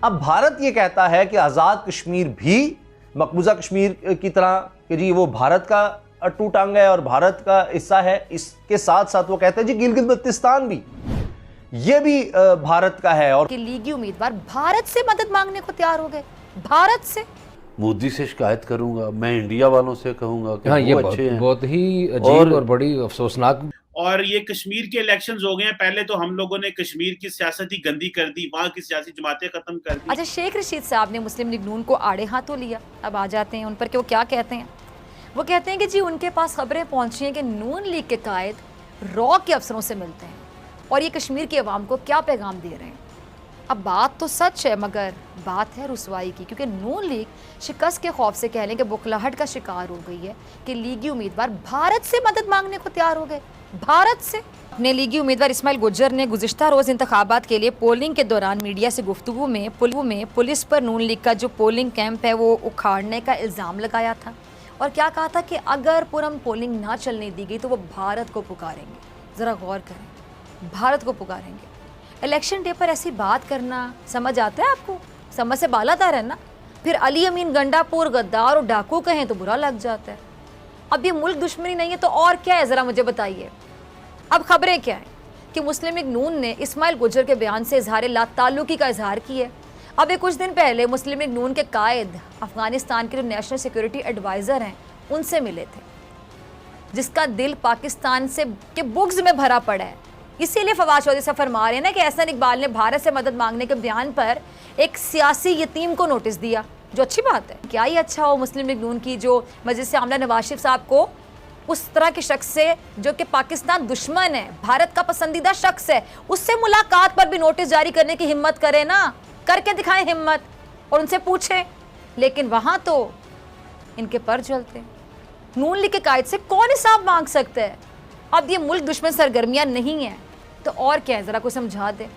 अब भारत ये कहता है कि आज़ाद कश्मीर भी मकबूजा कश्मीर की तरह कि जी वो भारत का अटूट अंग है और भारत का हिस्सा है। इसके साथ साथ वो कहते हैं जी गिलगित बल्तिस्तान भी ये भी भारत का है। और कि लीगी उम्मीदवार भारत से मदद मांगने को तैयार हो गए। भारत से मोदी से शिकायत करूंगा, मैं इंडिया वालों से कहूंगा कि ये वो अच्छे हैं। बहुत ही अजीब और बड़ी अफसोसनाक। और ये कश्मीर के इलेक्शंस हो गए हैं, पहले तो हम लोगों ने कश्मीर की सियासत ही गंदी कर दी, वहाँ की सियासी जमातें खत्म कर दी। अच्छा, शेख रशीद साहब ने मुस्लिम लीग नून को आड़े हाथों लिया। अब आ जाते हैं उन पर कि वो क्या कहते हैं। वो कहते हैं कि जी उनके पास खबरें पहुंची हैं कि नून लीग के कायद रॉ के अफसरों से मिलते हैं और ये कश्मीर की आवाम को क्या पैगाम दे रहे हैं। अब बात तो सच है मगर बात है रुसवाई की, क्योंकि नून लीग शिकस्त के खौफ से कह लें कि बुखलाहट का शिकार हो गई है कि लीगी उम्मीदवार भारत से मदद मांगने को तैयार हो गए। भारत से अपने लीगी उम्मीदवार इस्माइल गुज्जर ने गुज़िश्ता रोज़ इंतखाबात के लिए पोलिंग के दौरान मीडिया से गुफ्तगू में पुलिस पर नून लीग का जो पोलिंग कैंप है वो उखाड़ने का इल्ज़ाम लगाया था और क्या कहा था कि अगर पुरअमन पोलिंग ना चलने दी गई तो वो भारत को पुकारेंगे। ज़रा गौर करें, भारत को पुकारेंगे। इलेक्शन डे पर ऐसी बात करना समझ आता है आपको? समझ से बालातर है ना। फिर अली अमीन गंडापुर गद्दार और डाकू कहें तो बुरा लग जाता है। अब ये मुल्क दुश्मनी नहीं है तो और क्या है, ज़रा मुझे बताइए। अब खबरें क्या हैं कि मुस्लिम लीग नून ने इस्माइल गुज्जर के बयान से इजहार लाताल्लुकी का इजहार किया। अब ये कुछ दिन पहले मुस्लिम लीग नून के कायद अफगानिस्तान के जो नेशनल सिक्योरिटी एडवाइज़र हैं उनसे मिले थे, जिसका दिल पाकिस्तान से के बुग्ज में भरा पड़ा है। इसीलिए फवाद चौधरी साहब फरमा रहे हैं ना कि एहसन इकबाल ने भारत से मदद मांगने के बयान पर एक सियासी यतीम को नोटिस दिया, जो अच्छी बात है। क्या ही अच्छा हो मुस्लिम लीग नून की जो मजलिस आमला नवाज शरीफ साहब को उस तरह के शख्स से जो कि पाकिस्तान दुश्मन है, भारत का पसंदीदा शख्स है, उससे मुलाकात पर भी नोटिस जारी करने की हिम्मत करे ना, करके दिखाएं हिम्मत और उनसे पूछें। लेकिन वहाँ तो इनके पर चलते नून लीग के कायद से कौन हिसाब मांग सकता है। अब ये मुल्क दुश्मन सरगर्मियाँ नहीं है तो और क्या है, ज़रा को समझा दे।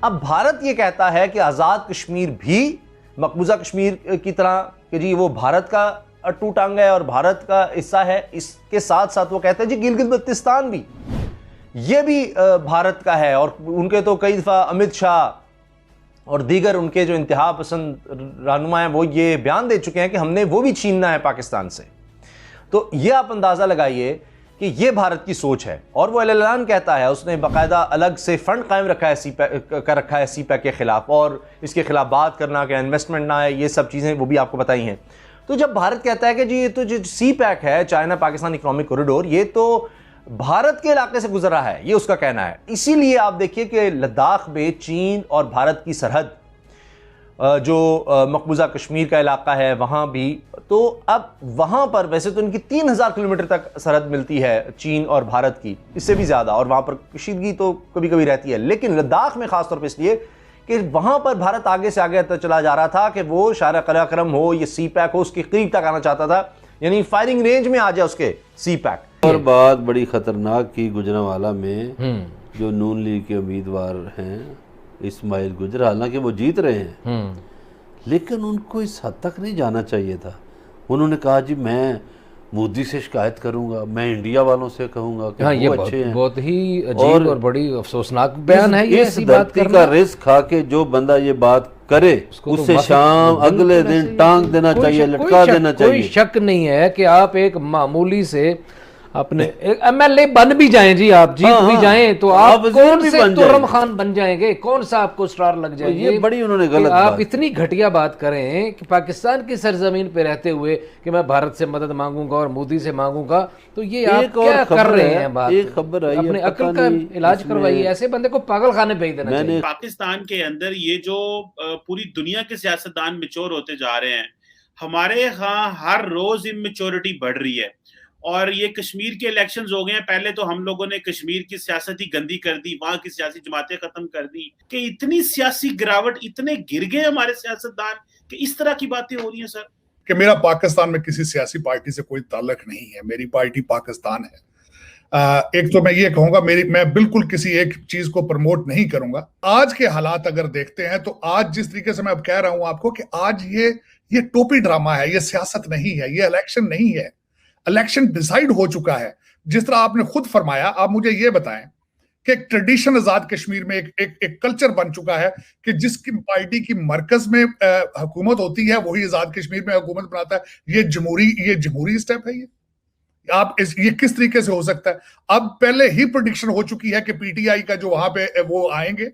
अब भारत ये कहता है कि आज़ाद कश्मीर भी मकबूजा कश्मीर की तरह कि जी वो भारत का अटूट अंग है और भारत का हिस्सा है। इसके साथ साथ वो कहते हैं जी गिलगित बल्तिस्तान भी ये भी भारत का है। और उनके तो कई दफ़ा अमित शाह और दीगर उनके जो इंतहा पसंद रहनुमा हैं वो ये बयान दे चुके हैं कि हमने वो भी छीनना है पाकिस्तान से। तो ये आप अंदाज़ा लगाइए कि ये भारत की सोच है। और वो ऐलान कहता है, उसने बाकायदा अलग से फंड कायम रखा है सीपैक के खिलाफ और इसके खिलाफ बात करना कि इन्वेस्टमेंट ना है, ये सब चीज़ें वो भी आपको बताई हैं। तो जब भारत कहता है कि जी ये तो जो सीपैक है, चाइना पाकिस्तान इकोनॉमिक कॉरिडोर, ये तो भारत के इलाके से गुजर रहा है, ये उसका कहना है। इसीलिए आप देखिए कि लद्दाख में चीन और भारत की सरहद जो मकबूजा कश्मीर का इलाका है वहाँ भी, तो अब वहाँ पर वैसे तो इनकी 3000 किलोमीटर तक सरहद मिलती है चीन और भारत की, इससे भी ज़्यादा, और वहाँ पर कशीदगी तो कभी कभी रहती है। लेकिन लद्दाख में ख़ासतौर पर इसलिए कि वहाँ पर भारत आगे से आगे चला जा रहा था कि वो शारा कराक्रम हो, ये सीपैक हो, उसके करीब तक आना चाहता था, यानी फायरिंग रेंज में आ जाए उसके सीपैक। और बात बड़ी ख़तरनाक की गुजरांवाला में जो नून लीग के उम्मीदवार हैं इस्माइल गुज्जर, हालांकि वो जीत रहे हैं लेकिन उनको इस हद तक नहीं जाना चाहिए था। उन्होंने कहा जी मैं मोदी से शिकायत करूंगा, मैं इंडिया वालों से कहूंगा कि वो अच्छे हैं। बहुत ही अजीब और बड़ी अफसोसनाक बयान है ये। इस धरती का रिस्क खा के जो बंदा ये बात करे उससे शाम अगले दिन टांग देना चाहिए, लटका देना चाहिए। कोई शक नहीं है कि आप एक मामूली से अपने एमएलए बन भी जाएं जी, आप जीत भी जाएं तो आप कौन से तुर्रम खान बन जाएंगे, कौन सा आपको स्टार लग जाएंगे। ये बड़ी उन्होंने गलत आप इतनी घटिया बात करें कि पाकिस्तान की सरजमीन पे रहते हुए कि मैं भारत से मदद मांगूंगा और मोदी से मांगूंगा, तो ये आप क्या कर रहे हैं। बात एक खबर आई, अपने अक्ल का इलाज करवाइए, ऐसे बंदे को पागल खाने भेज देना चाहिए। पाकिस्तान के अंदर ये जो पूरी दुनिया के सियासतदान मैच्योर होते जा रहे हैं, हमारे यहाँ हर रोज इमेच्योरिटी बढ़ रही है। और ये कश्मीर के इलेक्शंस हो गए हैं, पहले तो हम लोगों ने कश्मीर की सियासत ही गंदी कर दी, वहां की सियासी जमातें खत्म कर दी, कि इतनी सियासी गिरावट, इतने गिर गए हमारे सियासतदान कि इस तरह की बातें हो रही हैं। सर कि मेरा पाकिस्तान में किसी सियासी पार्टी से कोई ताल्लुक नहीं है, मेरी पार्टी पाकिस्तान है। एक तो मैं ये कहूंगा मैं बिल्कुल किसी एक चीज को प्रमोट नहीं करूंगा। आज के हालात अगर देखते हैं तो आज जिस तरीके से मैं अब कह रहा हूं आपको कि आज ये टोपी ड्रामा है, ये सियासत नहीं है, ये इलेक्शन नहीं है। इलेक्शन डिसाइड हो चुका है। जिस तरह आपने खुद फरमाया, आप मुझे ये बताएं कि एक ट्रेडिशन आजाद कश्मीर में एक कल्चर बन चुका है कि जिसकी पार्टी की मरकज में हुकूमत होती है वही आजाद कश्मीर में हुकूमत बनाता है। ये जमहूरी स्टेप है। ये किस तरीके से हो सकता है? अब पहले ही प्रेडिक्शन हो चुकी है कि पीटीआई का जो वहां पे वो आएंगे,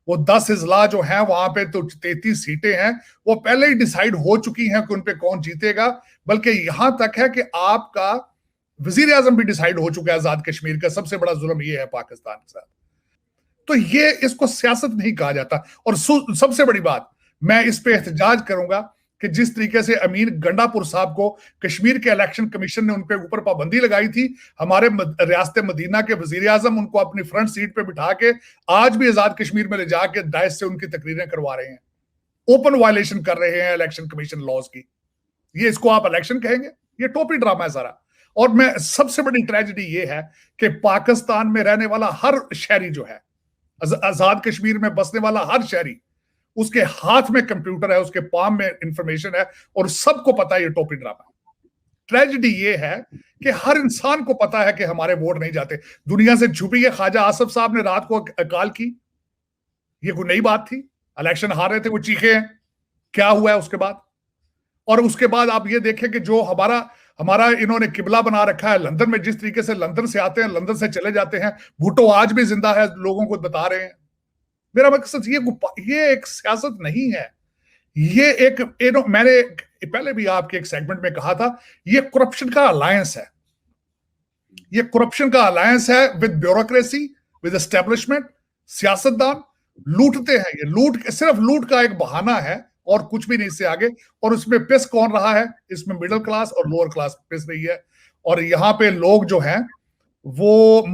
वो 10 अजला जो हैं वहां पे, तो 33 सीटें हैं, वो पहले ही डिसाइड हो चुकी हैं कि उन पे कौन जीतेगा। बल्कि यहां तक है कि आपका वजीर आजम भी डिसाइड हो चुका है आजाद कश्मीर का। सबसे बड़ा जुल्म ये है पाकिस्तान के साथ। तो ये इसको सियासत नहीं कहा जाता। और सबसे बड़ी बात, मैं इस पे एहतजाज करूंगा कि जिस तरीके से अमीन गंडापुर साहब को कश्मीर के इलेक्शन कमीशन ने उन पे ऊपर पाबंदी लगाई थी, हमारे रियासत मदीना के वजीर आजम उनको अपनी फ्रंट सीट पे बिठा के आज भी आजाद कश्मीर में ले जाके दाइश से उनकी तकरीरें करवा रहे हैं, ओपन वायलेशन कर रहे हैं इलेक्शन कमीशन लॉज की। ये इसको आप इलेक्शन कहेंगे? ये टोपी ड्रामा है सारा। और मैं सबसे बड़ी ट्रेजेडी ये है कि पाकिस्तान में रहने वाला हर शहरी जो है, आजाद कश्मीर में बसने वाला हर शहरी, उसके हाथ में कंप्यूटर है, उसके पाम में इंफॉर्मेशन है और सबको पता है ये टोपी ड्रामा है। ट्रेजेडी ये है कि हर इंसान को पता है कि हमारे वोट नहीं जाते। दुनिया से छुपी है। ख्वाजा आसिफ साहब ने रात को कॉल की, ये कोई नई बात थी? इलेक्शन हार रहे थे, वो चीखे हैं। क्या हुआ है उसके बाद? और उसके बाद आप ये देखें कि जो हमारा इन्होंने किबला बना रखा है लंदन में, जिस तरीके से लंदन से आते हैं, लंदन से चले जाते हैं। भुट्टो आज भी जिंदा है, लोगों को बता रहे हैं। मेरा मकसद ये एक सियासत नहीं है। मैंने पहले भी आपके एक सेगमेंट में कहा था, ये करप्शन का अलायंस है। ये करप्शन का अलायंस है विद ब्यूरोक्रेसी, विद एस्टेब्लिशमेंट। सियासतदान लूटते हैं। ये सिर्फ लूट का एक बहाना है और कुछ भी नहीं इससे आगे। और उसमें पिस कौन रहा है? इसमें मिडिल क्लास और लोअर क्लास पिस रही है। और यहाँ पे लोग जो हैं वो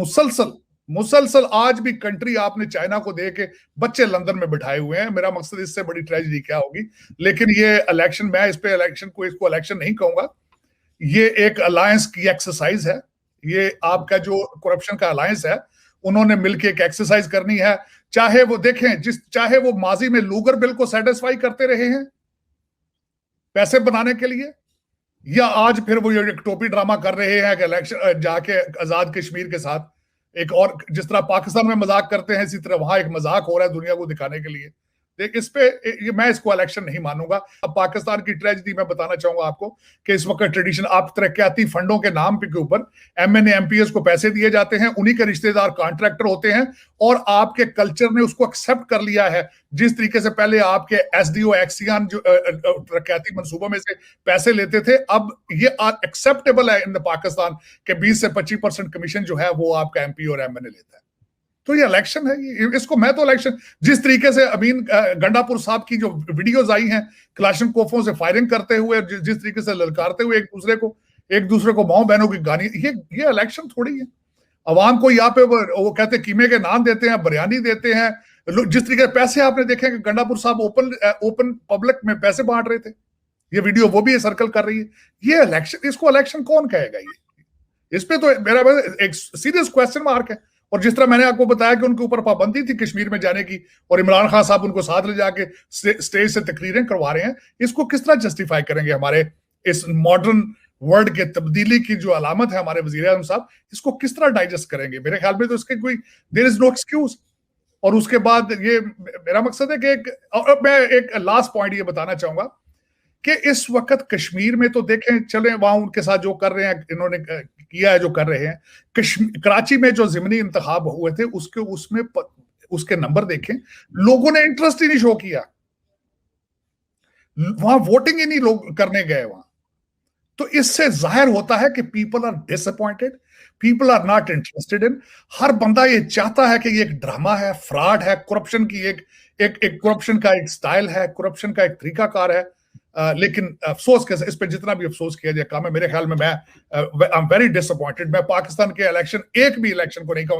मुसलसल आज भी कंट्री आपने चाइना को दे के बच्चे लंदन में बिठाए हुए हैं। मेरा मकसद इससे बड़ी ट्रेजेडी क्या होगी? लेकिन ये इलेक्शन, मैं इसको इलेक्शन नहीं कहूंगा। ये एक अलायंस की एक्सरसाइज है। ये आपका जो करप्शन का अलायंस है, उन्होंने मिलकर एक एक्सरसाइज करनी है। चाहे वो देखें, चाहे वो माजी में लूगर बिल को सेटिस्फाई करते रहे हैं पैसे बनाने के लिए, या आज फिर वो ये टोपी ड्रामा कर रहे हैं कि इलेक्शन जाके आजाद कश्मीर के साथ एक और, जिस तरह पाकिस्तान में मजाक करते हैं, इसी तरह वहां एक मजाक हो रहा है दुनिया को दिखाने के लिए। इस पे मैं इसको इलेक्शन नहीं मानूंगा। अब पाकिस्तान की ट्रेजेडी मैं बताना चाहूंगा आपको कि इस वक्त ट्रेडिशन, आप तरक्याती फंडों के नाम के ऊपर एमएनए एमपीएस को पैसे दिए जाते हैं, उन्हीं के रिश्तेदार कॉन्ट्रैक्टर होते हैं और आपके कल्चर ने उसको एक्सेप्ट कर लिया है। जिस तरीके से पहले आपके एसडीओ एक्सियन जो तरक्याती मंसूबों में से पैसे लेते थे, अब ये एक्सेप्टेबल है इन पाकिस्तान के 20 से 25% कमीशन जो है वो आपका एमपी और एमएनए लेता है। तो ये इलेक्शन है। इसको मैं तो इलेक्शन, जिस तरीके से अमीन गंडापुर साहब की जो वीडियोस आई हैं क्लाशनकोफों से फायरिंग करते हुए, जिस तरीके से ललकारते हुए एक दूसरे को माओ बहनों की गानी, ये इलेक्शन थोड़ी है। अवाम को यहाँ पे वो कहते हैं कीमे के नान देते हैं, बिरयानी देते हैं। जिस तरीके से पैसे आपने देखे कि गंडापुर साहब ओपन पब्लिक में पैसे बांट रहे थे, ये वीडियो वो भी सर्कल कर रही है। ये इलेक्शन, इसको इलेक्शन कौन कहेगा? ये इस पे तो मेरा एक सीरियस क्वेश्चन मार्क है। और जिस तरह मैंने आपको बताया कि उनके ऊपर पाबंदी थी कश्मीर में जाने की, और इमरान खान साहब उनको साथ ले जाके स्टेज से तकरीरें करवा रहे हैं, इसको किस तरह जस्टिफाई करेंगे? हमारे इस मॉडर्न वर्ल्ड के तब्दीली की जो अलामत है हमारे वजीर आज़म साहब, इसको किस तरह डाइजेस्ट करेंगे? मेरे ख्याल में तो इसके कोई देयर इज नो एक्सक्यूज। और उसके बाद ये मेरा मकसद है कि मैं एक लास्ट पॉइंट ये बताना चाहूंगा कि इस वक्त कश्मीर में तो देखें, चले वहां उनके साथ जो कर रहे हैं, इन्होंने किया है जो कर रहे हैं। कराची में जो ज़िमनी इंतखाब हुए थे उसके नंबर देखें, लोगों ने इंटरेस्ट ही नहीं शो किया, वहां वोटिंग ही नहीं लोग करने गए वहां। तो इससे जाहिर होता है कि people are disappointed, people are not interested in. हर बंदा ये चाहता है कि ये एक ड्रामा है, फ्रॉड है, करप्शन की एक करप्शन का एक स्टाइल है, करप्शन का एक तरीकाकार है। लेकिन अफसोस के इस पे जितना भी अफसोस किया जाए काम है। मेरे ख्याल में मैं आई एम वेरी डिसअपॉइंटेड। मैं पाकिस्तान के इलेक्शन, एक भी इलेक्शन को नहीं कहूंगा